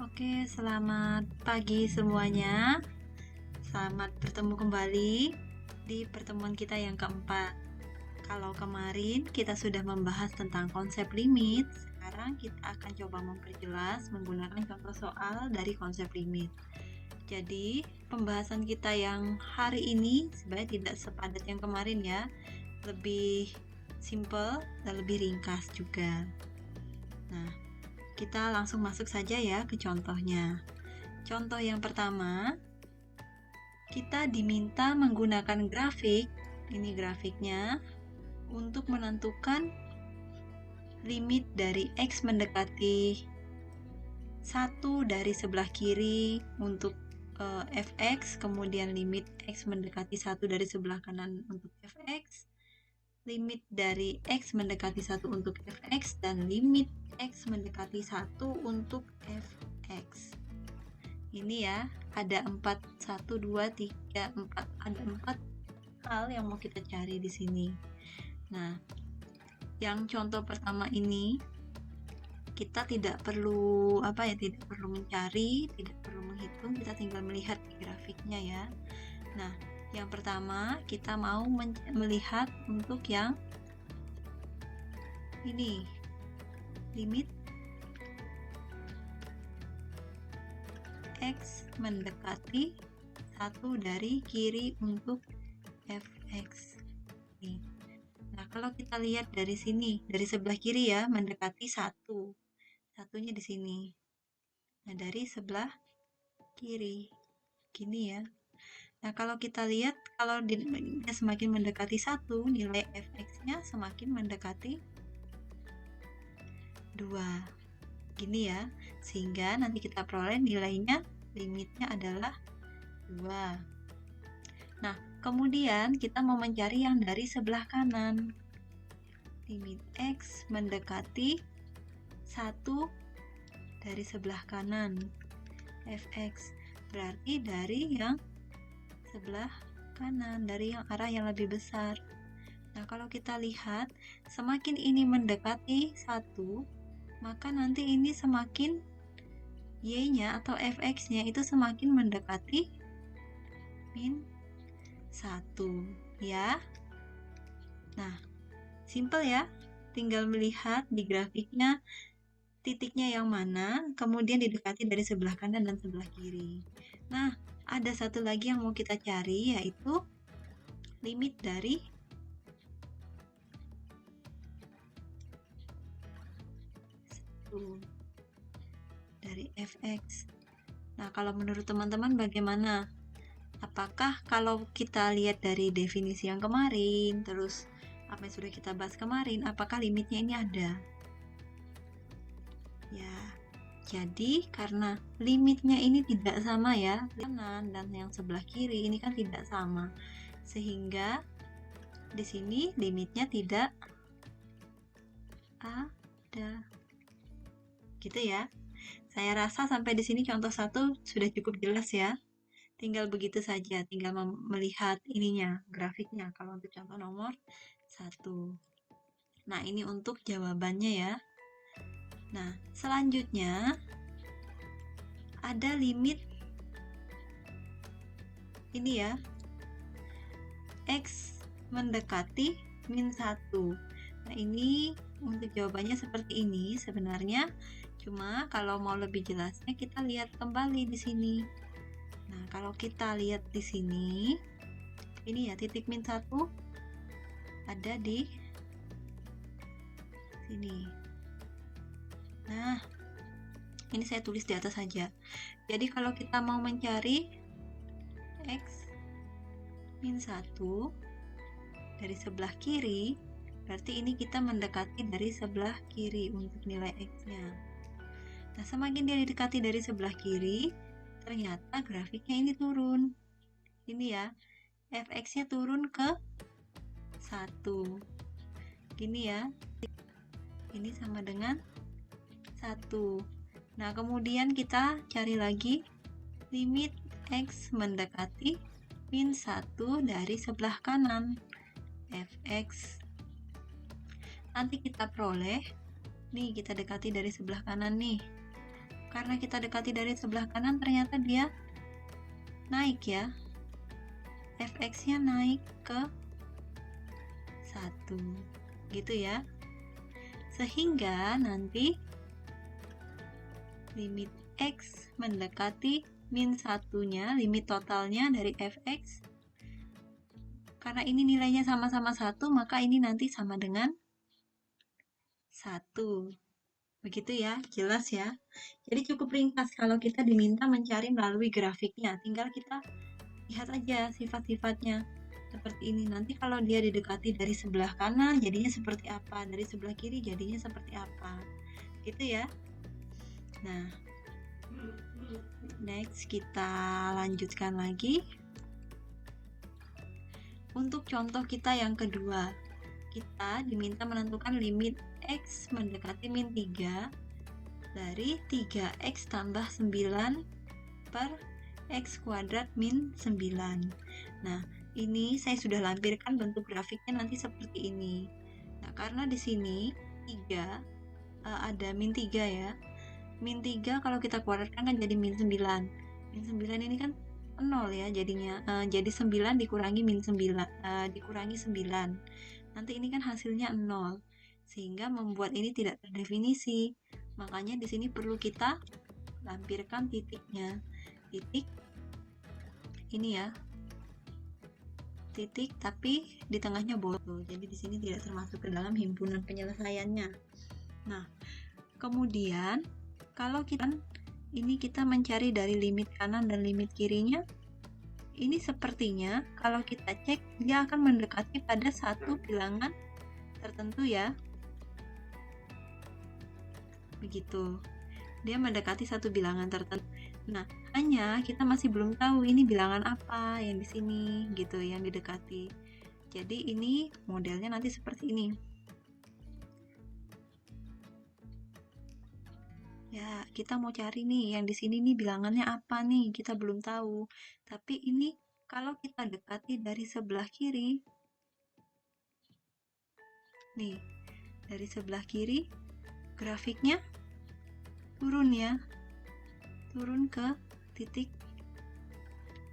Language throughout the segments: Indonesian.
Oke, selamat pagi semuanya. Selamat bertemu kembali di pertemuan kita yang keempat. Kalau kemarin kita sudah membahas tentang konsep limit, sekarang kita akan coba memperjelas menggunakan contoh soal dari konsep limit. Jadi, pembahasan kita yang hari ini sebenarnya tidak sepadat yang kemarin ya. Lebih simple dan lebih ringkas juga. Nah, kita langsung masuk saja ya ke contohnya. Contoh yang pertama, kita diminta menggunakan grafik, ini grafiknya, untuk menentukan limit dari X mendekati 1 dari sebelah kiri untuk fx, kemudian limit X mendekati 1 dari sebelah kanan untuk fx, limit dari X mendekati 1 untuk fx, dan limit X mendekati 1 untuk fx. Ini ya, ada 4, 1, 2, 3, 4, ada 4 hal yang mau kita cari di sini. Nah, yang contoh pertama ini kita tidak perlu tidak perlu mencari, tidak perlu menghitung, kita tinggal melihat di grafiknya ya. Nah, yang pertama kita mau melihat untuk yang ini, limit X mendekati 1 dari kiri untuk fx. Nih. Nah, kalau kita lihat dari sini, dari sebelah kiri ya, mendekati 1. Satunya di sini. Nah, dari sebelah kiri. Gini ya. Nah, kalau kita lihat, kalau dia semakin mendekati 1, nilai fx-nya semakin mendekati 2. Gini ya. Sehingga nanti kita peroleh nilainya, limitnya adalah 2. Nah, kemudian kita mau mencari yang dari sebelah kanan. Limit X mendekati 1 dari sebelah kanan fx, berarti dari yang sebelah kanan, dari yang arah yang lebih besar. Nah, kalau kita lihat, semakin ini mendekati 1, maka nanti ini semakin y-nya atau fx-nya itu semakin mendekati min 1 ya. Nah, simple ya, tinggal melihat di grafiknya titiknya yang mana, kemudian didekati dari sebelah kanan dan sebelah kiri. Nah, ada satu lagi yang mau kita cari, yaitu limit dari dari fx. Nah, kalau menurut teman-teman bagaimana? Apakah kalau kita lihat dari definisi yang kemarin, terus apa yang sudah kita bahas kemarin, apakah limitnya ini ada? Ya, jadi karena limitnya ini tidak sama ya, kanan dan yang sebelah kiri ini kan tidak sama, sehingga di sini limitnya tidak ada. Gitu ya. Saya rasa sampai di sini contoh 1 sudah cukup jelas ya. Tinggal begitu saja, tinggal melihat ininya, grafiknya kalau untuk contoh nomor 1. Nah, ini untuk jawabannya ya. Nah, selanjutnya ada limit ini ya, X mendekati min 1. Nah, ini untuk jawabannya seperti ini sebenarnya, cuma kalau mau lebih jelasnya kita lihat kembali di sini. Nah, kalau kita lihat di sini, ini ya titik min 1 ada di sini. Nah, ini saya tulis di atas saja. Jadi kalau kita mau mencari X min 1 dari sebelah kiri, berarti ini kita mendekati dari sebelah kiri untuk nilai X-nya. Nah, semakin dia didekati dari sebelah kiri, ternyata grafiknya ini turun. Ini ya, fx-nya turun ke 1. Gini ya, ini sama dengan 1. Nah, kemudian kita cari lagi limit X mendekati min 1 dari sebelah kanan fx. Nanti kita peroleh, nih kita dekati dari sebelah kanan nih. karena kita dekati dari sebelah kanan ternyata dia naik ya, fx-nya naik ke 1 gitu ya, sehingga nanti limit x mendekati min 1-nya, limit totalnya dari fx, karena ini nilainya sama-sama 1, maka ini nanti sama dengan 1. Begitu ya, jelas ya. Jadi cukup ringkas kalau kita diminta mencari melalui grafiknya, tinggal kita lihat aja sifat-sifatnya seperti ini. Nanti kalau dia didekati dari sebelah kanan jadinya seperti apa, dari sebelah kiri jadinya seperti apa, gitu ya. Nah, next kita lanjutkan lagi. Untuk contoh kita yang kedua, kita diminta menentukan limit x mendekati min 3 dari 3x tambah 9 per x kuadrat min 9. Nah, ini saya sudah lampirkan bentuk grafiknya nanti seperti ini. Nah, karena di sini 3 ada min 3 ya. Min 3 kalau kita kuadratkan kan jadi min 9. Min 9 ini kan 0 ya jadinya. Jadi 9 dikurangi min 9 dikurangi 9. Nanti ini kan hasilnya 0. Sehingga membuat ini tidak terdefinisi. Makanya di sini perlu kita lampirkan titiknya. Titik ini ya. Titik tapi di tengahnya bolong. Jadi di sini tidak termasuk ke dalam himpunan penyelesaiannya. Nah, kemudian kalau kita mencari dari limit kanan dan limit kirinya, ini sepertinya kalau kita cek dia akan mendekati pada satu bilangan tertentu ya. Begitu. Dia mendekati satu bilangan tertentu. Nah, hanya kita masih belum tahu ini bilangan apa yang di sini gitu yang didekati. Jadi ini modelnya nanti seperti ini. Ya, kita mau cari nih yang di sini nih bilangannya apa nih, kita belum tahu. Tapi ini kalau kita dekati dari sebelah kiri, nih, dari sebelah kiri grafiknya turun ya, turun ke titik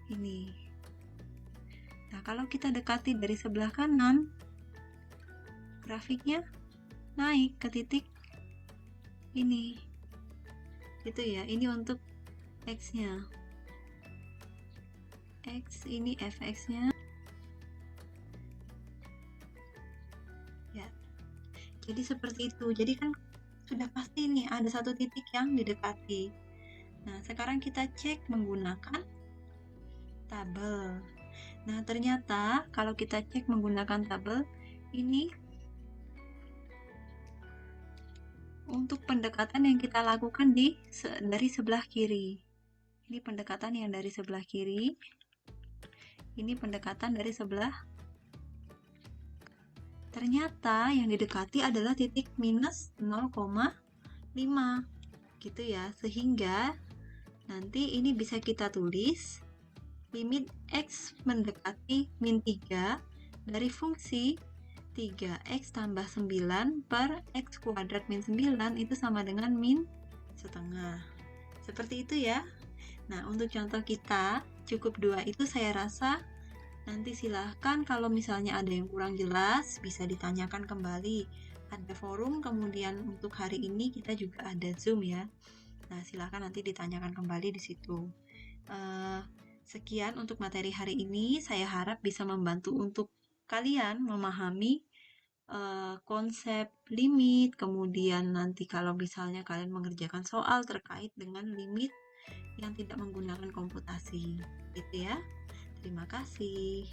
ini. Nah, kalau kita dekati dari sebelah kanan, grafiknya naik ke titik ini. Gitu ya, ini untuk x-nya. X ini fx-nya. Ya. Jadi seperti itu. Jadi kan sudah pasti nih ada satu titik yang didekati. Nah, sekarang kita cek menggunakan tabel. Nah, ternyata kalau kita cek menggunakan tabel, ini untuk pendekatan yang kita lakukan dari sebelah kiri. Ini pendekatan yang dari sebelah kiri. Ini pendekatan dari sebelah. Ternyata yang didekati adalah titik minus 0,5. Gitu ya. Sehingga nanti ini bisa kita tulis limit x mendekati min 3 dari fungsi 3x tambah 9 per x kuadrat min 9 itu sama dengan min setengah. Seperti itu ya. Nah, untuk contoh kita cukup 2 itu saya rasa nanti silahkan kalau misalnya ada yang kurang jelas bisa ditanyakan kembali. Ada forum, kemudian untuk hari ini kita juga ada Zoom ya. Nah, silahkan nanti ditanyakan kembali di situ. Sekian untuk materi hari ini. Saya harap bisa membantu untuk kalian memahami konsep limit, kemudian nanti kalau misalnya kalian mengerjakan soal terkait dengan limit yang tidak menggunakan komputasi, gitu ya. Terima kasih.